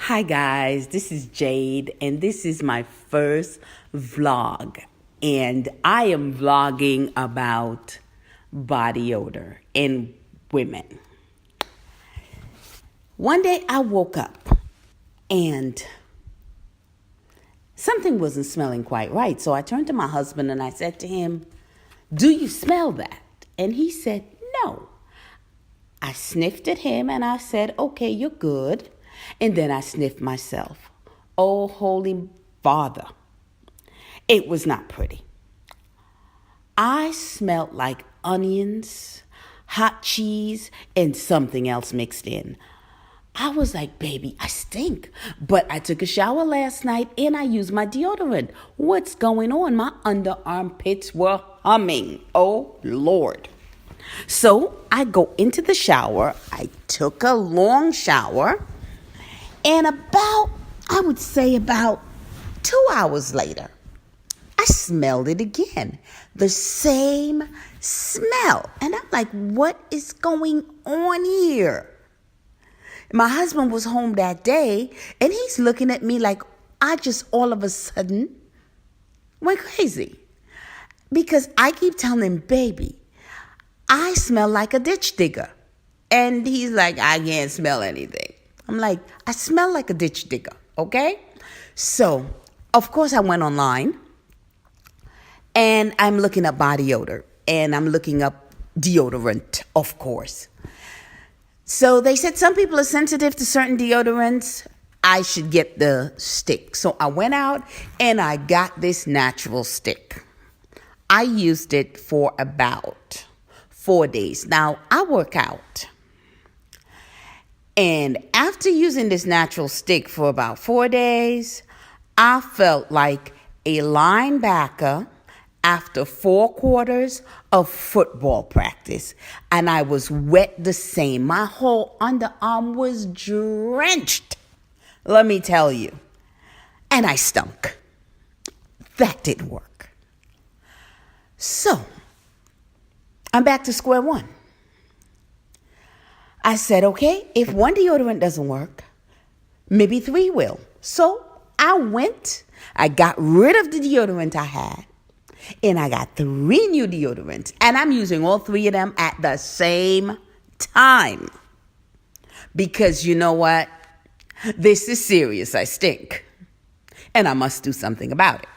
Hi guys, this is Jade and this is my first vlog, and I am vlogging about body odor in women. One day I woke up and something wasn't smelling quite right, so I turned to my husband and I said to him, "Do you smell that?" And he said, "No." I sniffed at him and I said, "Okay, you're good." And then I sniffed myself. Oh, Holy Father. It was not pretty. I smelled like onions, hot cheese, and something else mixed in. I was like, baby, I stink. But I took a shower last night and I used my deodorant. What's going on? My underarm pits were humming. Oh, Lord. So I go into the shower. I took a long shower. And I would say about 2 hours later, I smelled it again. The same smell. And I'm like, what is going on here? My husband was home that day, and he's looking at me like I just all of a sudden went crazy. Because I keep telling him, baby, I smell like a ditch digger. And he's like, I can't smell anything. I'm like, I smell like a ditch digger, okay? So, of course, I went online, and I'm looking up body odor, and I'm looking up deodorant, of course. So they said some people are sensitive to certain deodorants. I should get the stick. So I went out, and I got this natural stick. I used it for about 4 days. Now, I work out. And after using this natural stick for about 4 days, I felt like a linebacker after 4 quarters of football practice. And I was wet the same. My whole underarm was drenched, let me tell you. And I stunk. That didn't work. So, I'm back to square one. I said, okay, if one deodorant doesn't work, maybe 3 will. So I got rid of the deodorant I had, and I got 3 new deodorants, and I'm using all 3 of them at the same time. Because you know what? This is serious. I stink, and I must do something about it.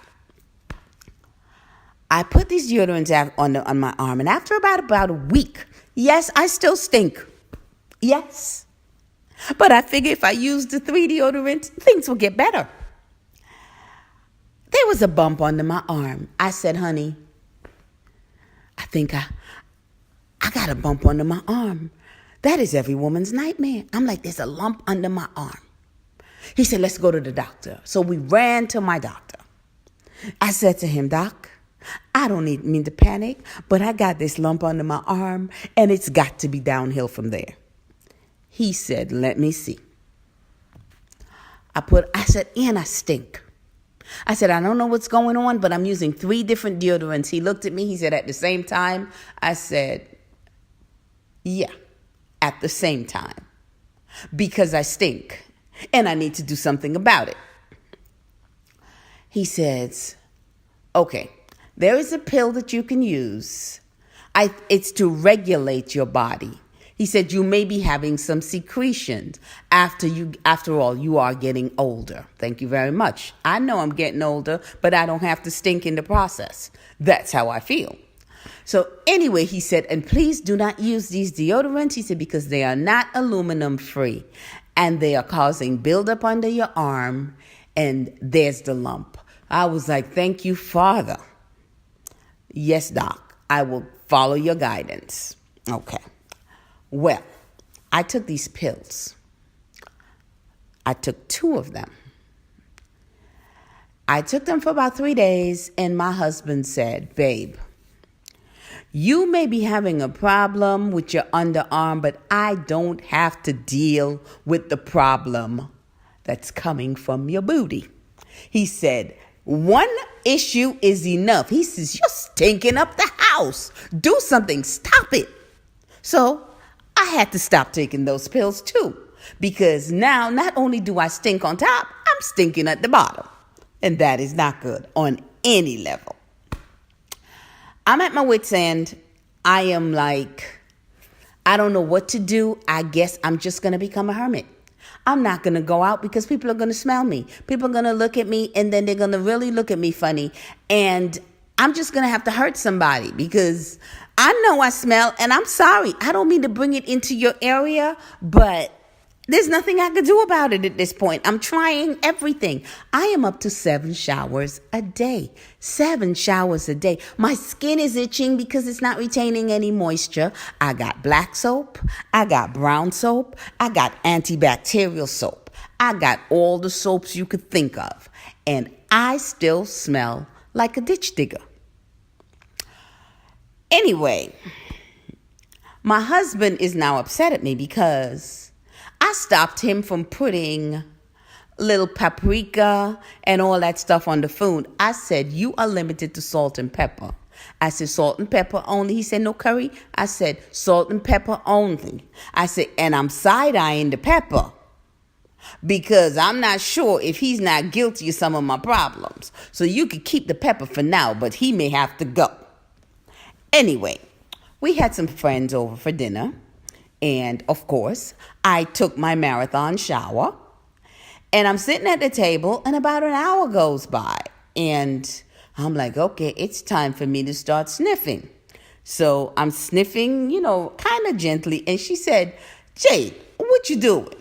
I put these deodorants on my arm, and after about a week, yes, I still stink. Yes. But I figure if I use the 3 deodorants, things will get better. There was a bump under my arm. I said, honey, I think I got a bump under my arm. That is every woman's nightmare. I'm like, there's a lump under my arm. He said, let's go to the doctor. So we ran to my doctor. I said to him, Doc, I don't mean to panic, but I got this lump under my arm, and it's got to be downhill from there. He said, let me see. I said, and I stink. I said, I don't know what's going on, but I'm using 3 different deodorants. He looked at me. He said, at the same time? I said, yeah, at the same time. Because I stink, and I need to do something about it. He says, okay, there is a pill that you can use. It's to regulate your body. He said, you may be having some secretions after all, you are getting older. Thank you very much. I know I'm getting older, but I don't have to stink in the process. That's how I feel. So anyway, he said, and please do not use these deodorants. He said, because they are not aluminum free and they are causing buildup under your arm, and there's the lump. I was like, thank you, Father. Yes, Doc, I will follow your guidance. Okay. Well, I took these pills. I took 2 of them. I took them for about 3 days, and my husband said, babe, you may be having a problem with your underarm, but I don't have to deal with the problem that's coming from your booty. He said, 1 issue is enough. He says, you're stinking up the house. Do something. Stop it. So I had to stop taking those pills too. because now not only do I stink on top, I'm stinking at the bottom. And that is not good on any level. I'm at my wit's end. I am like, I don't know what to do. I guess I'm just going to become a hermit. I'm not going to go out because people are going to smell me. People are going to look at me and then they're going to really look at me funny. And I'm just going to have to hurt somebody because I know I smell, and I'm sorry. I don't mean to bring it into your area, but there's nothing I can do about it at this point. I'm trying everything. I am up to 7 showers a day. 7 showers a day. My skin is itching because it's not retaining any moisture. I got black soap. I got brown soap. I got antibacterial soap. I got all the soaps you could think of. And I still smell like a ditch digger. Anyway, my husband is now upset at me because I stopped him from putting little paprika and all that stuff on the food. I said, you are limited to salt and pepper. I said, salt and pepper only. He said, no curry. I said, salt and pepper only. I said, and I'm side-eyeing the pepper because I'm not sure if he's not guilty of some of my problems. So you could keep the pepper for now, but he may have to go. Anyway, we had some friends over for dinner. And, of course, I took my marathon shower, and I'm sitting at the table, and about an hour goes by, and I'm like, okay, it's time for me to start sniffing. So I'm sniffing, kind of gently, and she said, Jade, what you doing?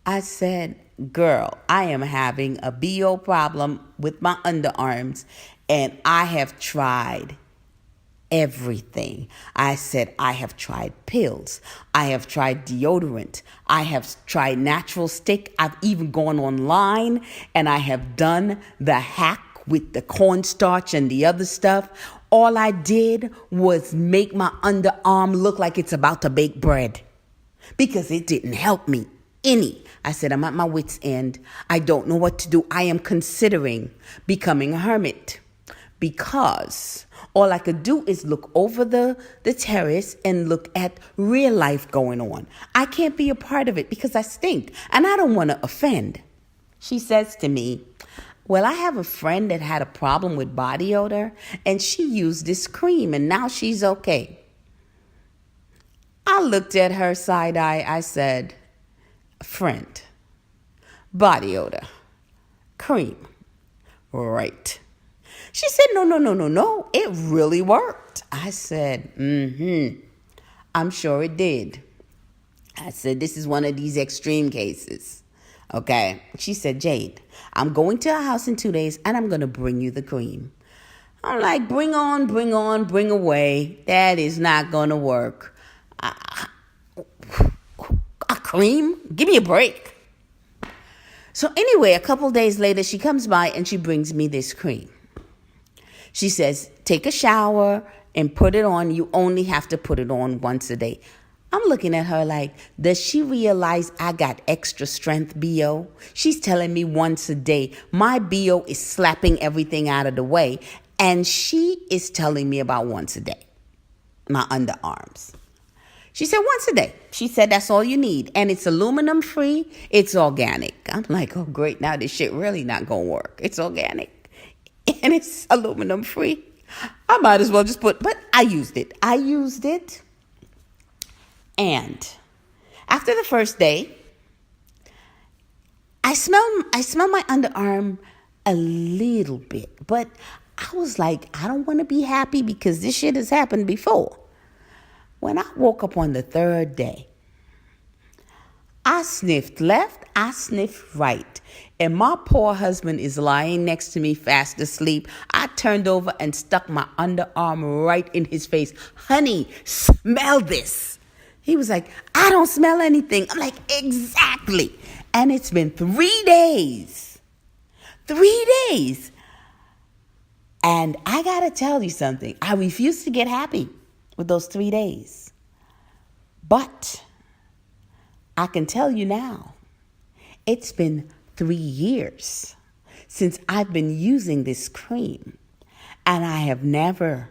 I said, girl, I am having a BO problem with my underarms, and I have tried everything. I said, I have tried pills. I have tried deodorant. I have tried natural stick. I've even gone online and I have done the hack with the cornstarch and the other stuff. All I did was make my underarm look like it's about to bake bread because it didn't help me any. I said, I'm at my wit's end. I don't know what to do. I am considering becoming a hermit because all I could do is look over the terrace and look at real life going on. I can't be a part of it because I stink and I don't want to offend. She says to me, well, I have a friend that had a problem with body odor and she used this cream and now she's okay. I looked at her side eye. I said, friend, body odor, cream, right. She said, no. It really worked. I said, I'm sure it did. I said, this is one of these extreme cases. Okay. She said, Jade, I'm going to her house in 2 days and I'm going to bring you the cream. I'm like, bring on, bring away. That is not going to work. A cream? Give me a break. So anyway, a couple days later, she comes by and she brings me this cream. She says, take a shower and put it on. You only have to put it on once a day. I'm looking at her like, does she realize I got extra strength BO? She's telling me once a day. My BO is slapping everything out of the way. And she is telling me about once a day. My underarms. She said once a day. She said that's all you need. And it's aluminum free. It's organic. I'm like, oh, great. Now this shit really not going to work. It's organic. And it's aluminum free. I might as well just but I used it. And after the first day, I smell my underarm a little bit. But I was like, I don't want to be happy because this shit has happened before. When I woke up on the 3rd day, I sniffed left, I sniffed right. And my poor husband is lying next to me fast asleep. I turned over and stuck my underarm right in his face. Honey, smell this. He was like, I don't smell anything. I'm like, exactly. And it's been 3 days. 3 days. And I got to tell you something. I refuse to get happy with those 3 days. But I can tell you now, it's been 3 years since I've been using this cream, and I have never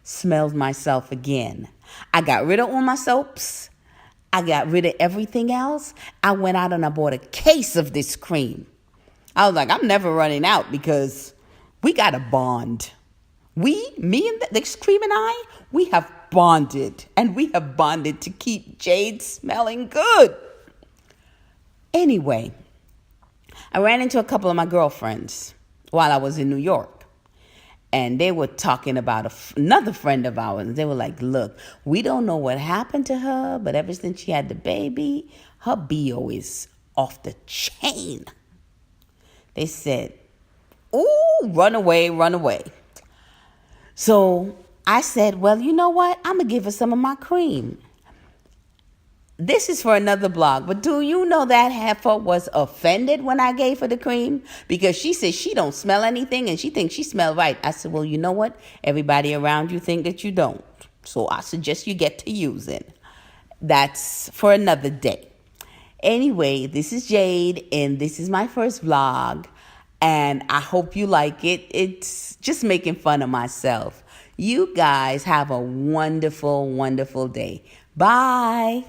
smelled myself again. I got rid of all my soaps. I got rid of everything else. I went out and I bought a case of this cream. I was like, I'm never running out because we got a bond. Me and this cream and I, we have bonded. And we have bonded to keep Jade smelling good. Anyway, I ran into a couple of my girlfriends while I was in New York. And they were talking about another friend of ours. They were like, look, we don't know what happened to her, but ever since she had the baby, her BO is off the chain. They said, ooh, run away, run away. So I said, well, you know what? I'm going to give her some of my cream. This is for another blog, but do you know that heifer was offended when I gave her the cream? Because she said she don't smell anything and she thinks she smells right. I said, well, you know what? Everybody around you think that you don't. So I suggest you get to use it. That's for another day. Anyway, this is Jade and this is my first vlog. And I hope you like it. It's just making fun of myself. You guys have a wonderful, wonderful day. Bye.